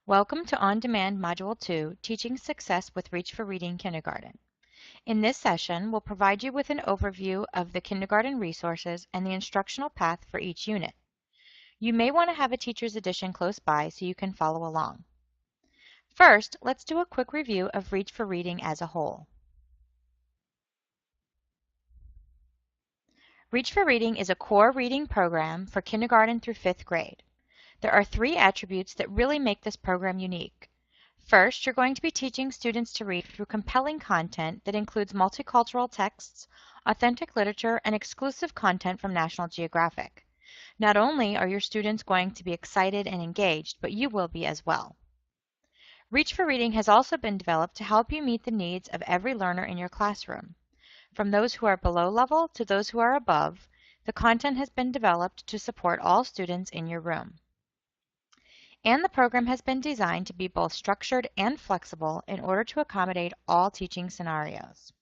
Welcome to On-Demand Module 2, Teaching Success with Reach for Reading Kindergarten. In this session, we'll provide you with an overview of the kindergarten resources and the instructional path for each unit. You may want to have a teacher's edition close by so you can follow along. First, let's do a quick review of Reach for Reading as a whole. Reach for Reading is a core reading program for kindergarten through 5th grade. There are 3 attributes that really make this program unique. First, you're going to be teaching students to read through compelling content that includes multicultural texts, authentic literature, and exclusive content from National Geographic. Not only are your students going to be excited and engaged, but you will be as well. Reach for Reading has also been developed to help you meet the needs of every learner in your classroom. From those who are below level to those who are above, the content has been developed to support all students in your room. And the program has been designed to be both structured and flexible in order to accommodate all teaching scenarios.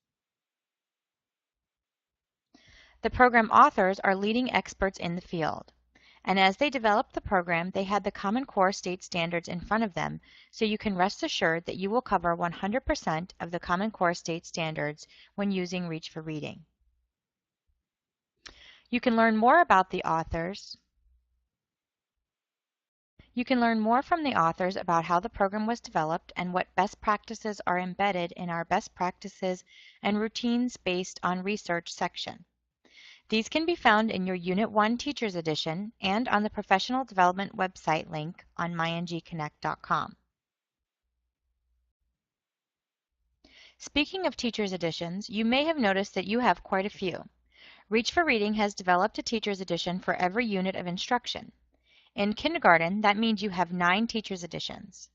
The program authors are leading experts in the field, and as they developed the program, they had the Common Core state standards in front of them, so you can rest assured that you will cover 100% of the Common Core state standards when using Reach for Reading. You can learn more about the authors. You can learn more from the authors about how the program was developed and what best practices are embedded in our Best Practices and Routines Based on Research section. These can be found in your Unit 1 Teacher's Edition and on the Professional Development website link on myngconnect.com. Speaking of Teacher's Editions, you may have noticed that you have quite a few. Reach for Reading has developed a Teacher's Edition for every unit of instruction. In kindergarten, that means you have 9 teacher's editions.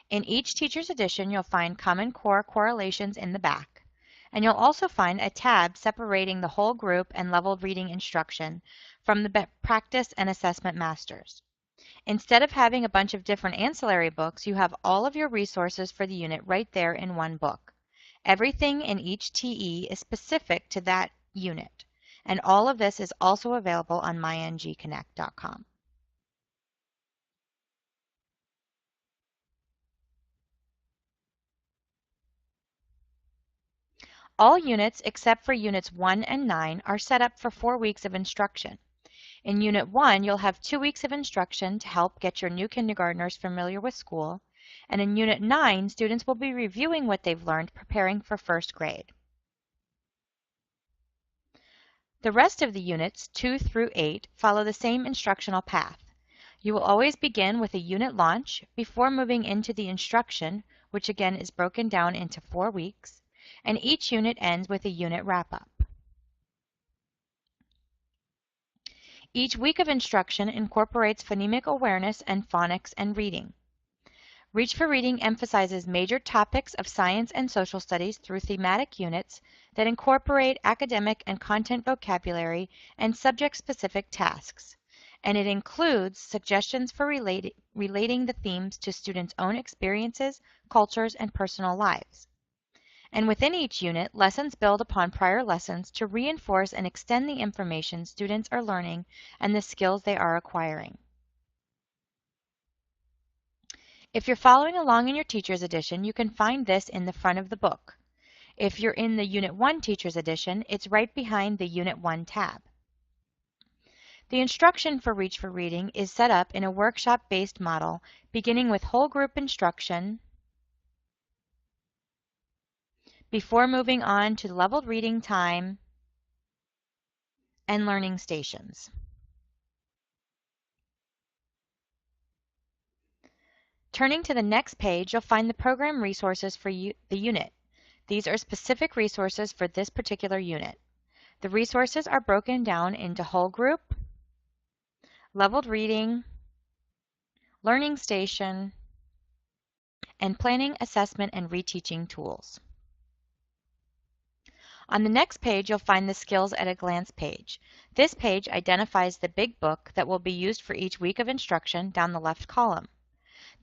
In each teacher's edition, you'll find Common Core correlations in the back, and you'll also find a tab separating the whole group and leveled reading instruction from the practice and assessment masters. Instead of having a bunch of different ancillary books, you have all of your resources for the unit right there in one book. Everything in each TE is specific to that unit, and all of this is also available on myngconnect.com. All units except for Units 1 and 9 are set up for 4 weeks of instruction. In Unit 1, you'll have 2 weeks of instruction to help get your new kindergartners familiar with school, and in Unit 9, students will be reviewing what they've learned preparing for 1st grade. The rest of the units, 2 through 8, follow the same instructional path. You will always begin with a unit launch before moving into the instruction, which again is broken down into 4 weeks, and each unit ends with a unit wrap-up. Each week of instruction incorporates phonemic awareness and phonics and reading. Reach for Reading emphasizes major topics of science and social studies through thematic units that incorporate academic and content vocabulary and subject-specific tasks, and it includes suggestions for relating the themes to students' own experiences, cultures, and personal lives. And within each unit, lessons build upon prior lessons to reinforce and extend the information students are learning and the skills they are acquiring. If you're following along in your Teacher's Edition, you can find this in the front of the book. If you're in the Unit 1 Teacher's Edition, it's right behind the Unit 1 tab. The instruction for Reach for Reading is set up in a workshop-based model, beginning with whole group instruction, before moving on to leveled reading time and learning stations. Turning to the next page, you'll find the program resources for the unit. These are specific resources for this particular unit. The resources are broken down into whole group, leveled reading, learning station, and planning, assessment, and reteaching tools. On the next page, you'll find the Skills at a Glance page. This page identifies the big book that will be used for each week of instruction down the left column.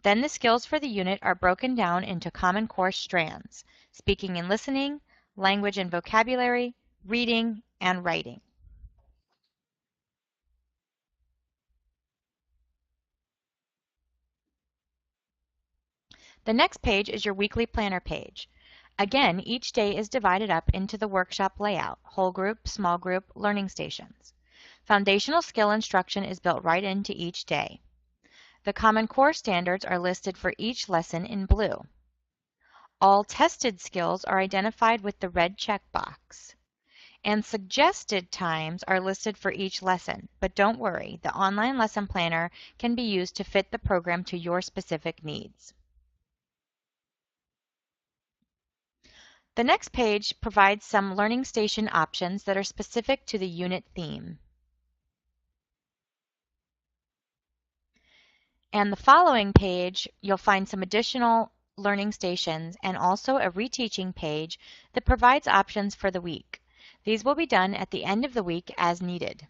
Then the skills for the unit are broken down into Common Core strands: speaking and listening, language and vocabulary, reading, and writing. The next page is your weekly planner page. Again, each day is divided up into the workshop layout: whole group, small group, learning stations. Foundational skill instruction is built right into each day. The Common Core standards are listed for each lesson in blue. All tested skills are identified with the red checkbox. And suggested times are listed for each lesson, but don't worry, the online lesson planner can be used to fit the program to your specific needs. The next page provides some learning station options that are specific to the unit theme. And the following page, you'll find some additional learning stations and also a reteaching page that provides options for the week. These will be done at the end of the week as needed.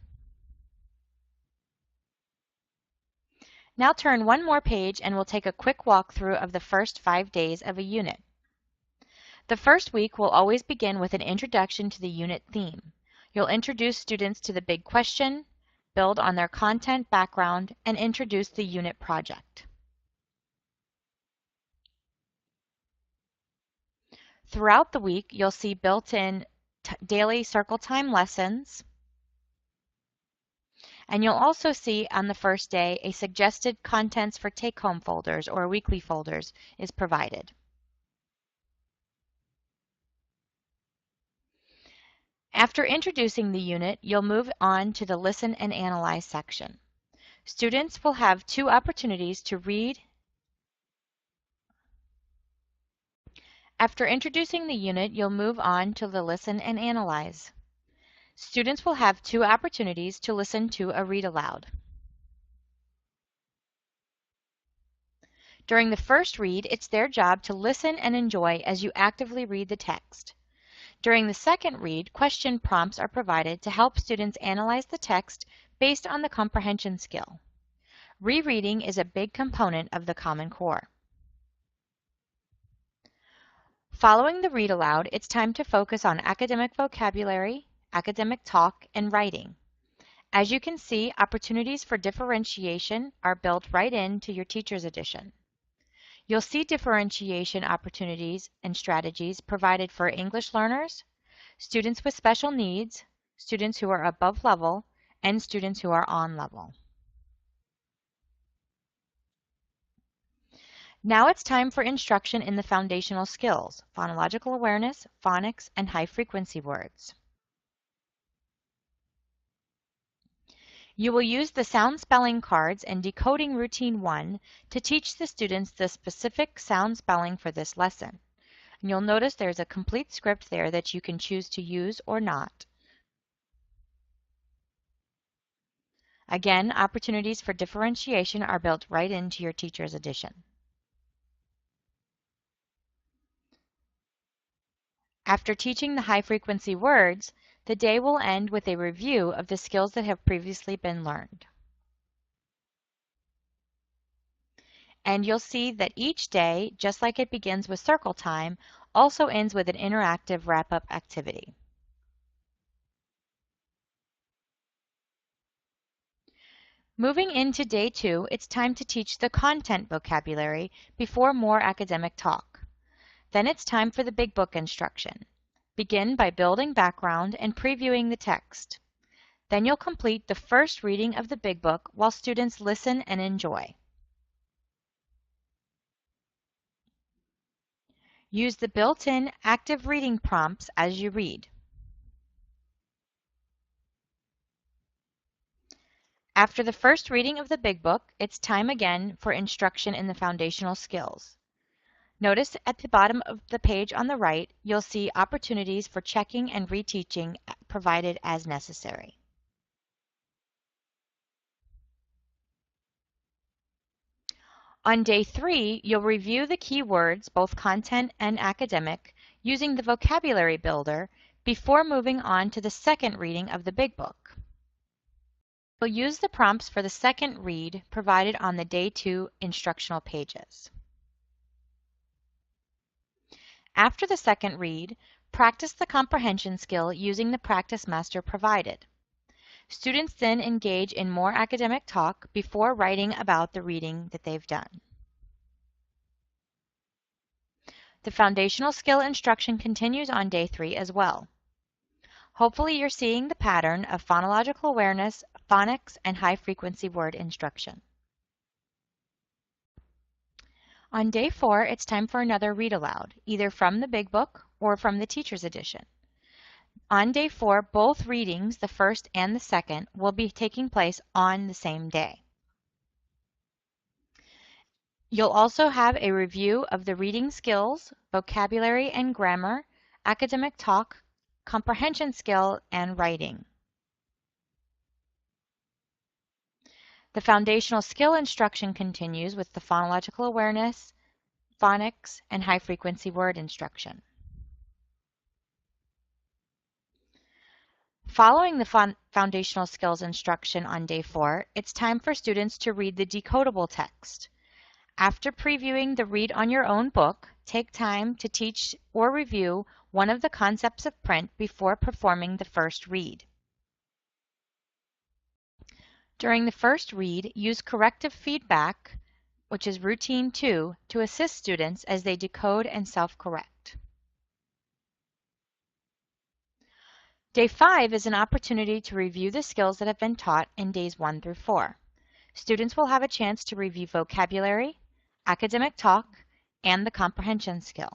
Now turn one more page and we'll take a quick walkthrough of the first 5 days of a unit. The first week will always begin with an introduction to the unit theme. You'll introduce students to the big question, build on their content background, and introduce the unit project. Throughout the week, you'll see built-in daily circle time lessons, and you'll also see on the first day a suggested contents for take-home folders or weekly folders is provided. After introducing the unit, you'll move on to the Listen and Analyze section. Students will have 2 opportunities to read. After introducing the unit, you'll move on to the Listen and Analyze. Students will have 2 opportunities to listen to a read aloud. During the first read, it's their job to listen and enjoy as you actively read the text. During the second read, question prompts are provided to help students analyze the text based on the comprehension skill. Rereading is a big component of the Common Core. Following the read aloud, it's time to focus on academic vocabulary, academic talk, and writing. As you can see, opportunities for differentiation are built right into your Teacher's Edition. You'll see differentiation opportunities and strategies provided for English learners, students with special needs, students who are above level, and students who are on level. Now it's time for instruction in the foundational skills: phonological awareness, phonics, and high-frequency words. You will use the sound spelling cards and decoding routine 1 to teach the students the specific sound spelling for this lesson. And you'll notice there's a complete script there that you can choose to use or not. Again, opportunities for differentiation are built right into your Teacher's Edition. After teaching the high-frequency words, the day will end with a review of the skills that have previously been learned. And you'll see that each day, just like it begins with circle time, also ends with an interactive wrap-up activity. Moving into day 2, it's time to teach the content vocabulary before more academic talk. Then it's time for the Big Book instruction. Begin by building background and previewing the text. Then you'll complete the first reading of the Big Book while students listen and enjoy. Use the built-in active reading prompts as you read. After the first reading of the Big Book, it's time again for instruction in the foundational skills. Notice at the bottom of the page on the right, you'll see opportunities for checking and reteaching provided as necessary. On day 3, you'll review the key words, both content and academic, using the vocabulary builder before moving on to the second reading of the Big Book. You'll use the prompts for the second read provided on the day 2 instructional pages. After the second read, practice the comprehension skill using the practice master provided. Students then engage in more academic talk before writing about the reading that they've done. The foundational skill instruction continues on day 3 as well. Hopefully you're seeing the pattern of phonological awareness, phonics, and high-frequency word instruction. On day 4, it's time for another read aloud, either from the big book or from the teacher's edition. On day 4, both readings, the first and the second, will be taking place on the same day. You'll also have a review of the reading skills, vocabulary and grammar, academic talk, comprehension skill, and writing. The foundational skill instruction continues with the phonological awareness, phonics, and high-frequency word instruction. Following the foundational skills instruction on day 4, it's time for students to read the decodable text. After previewing the read on your own book, take time to teach or review one of the concepts of print before performing the first read. During the first read, use corrective feedback, which is routine 2, to assist students as they decode and self-correct. Day 5 is an opportunity to review the skills that have been taught in days 1 through 4. Students will have a chance to review vocabulary, academic talk, and the comprehension skill.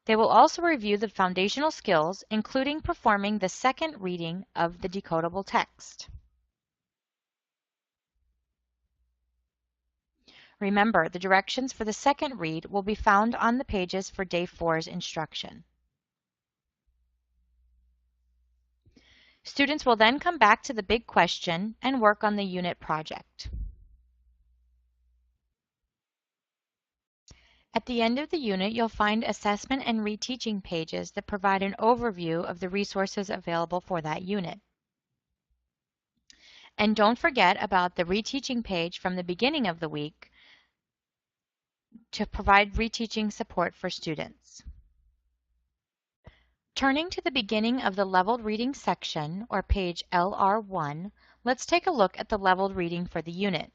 They will also review the foundational skills, including performing the second reading of the decodable text. Remember, the directions for the second read will be found on the pages for day 4's instruction. Students will then come back to the big question and work on the unit project. At the end of the unit, you'll find assessment and reteaching pages that provide an overview of the resources available for that unit. And don't forget about the reteaching page from the beginning of the week to provide reteaching support for students. Turning to the beginning of the leveled reading section, or page LR1, let's take a look at the leveled reading for the unit.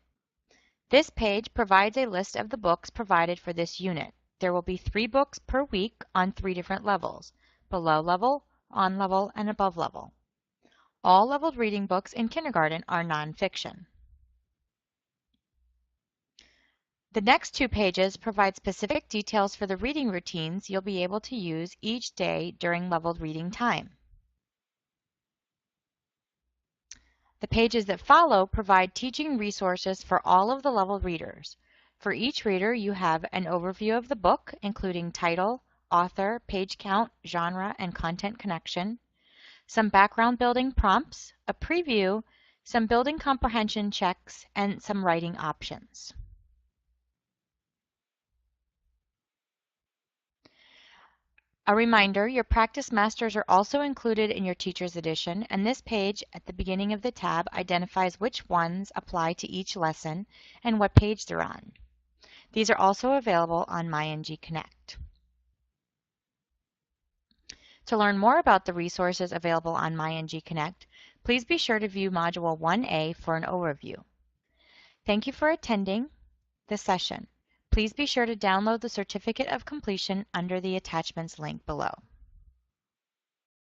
This page provides a list of the books provided for this unit. There will be 3 books per week on 3 different levels: below level, on level, and above level. All leveled reading books in kindergarten are nonfiction. The next 2 pages provide specific details for the reading routines you'll be able to use each day during leveled reading time. The pages that follow provide teaching resources for all of the leveled readers. For each reader, you have an overview of the book, including title, author, page count, genre, and content connection, some background building prompts, a preview, some building comprehension checks, and some writing options. A reminder, your practice masters are also included in your teacher's edition, and this page at the beginning of the tab identifies which ones apply to each lesson and what page they're on. These are also available on MyNG Connect. To learn more about the resources available on MyNG Connect, please be sure to view Module 1A for an overview. Thank you for attending this session. Please be sure to download the certificate of completion under the attachments link below.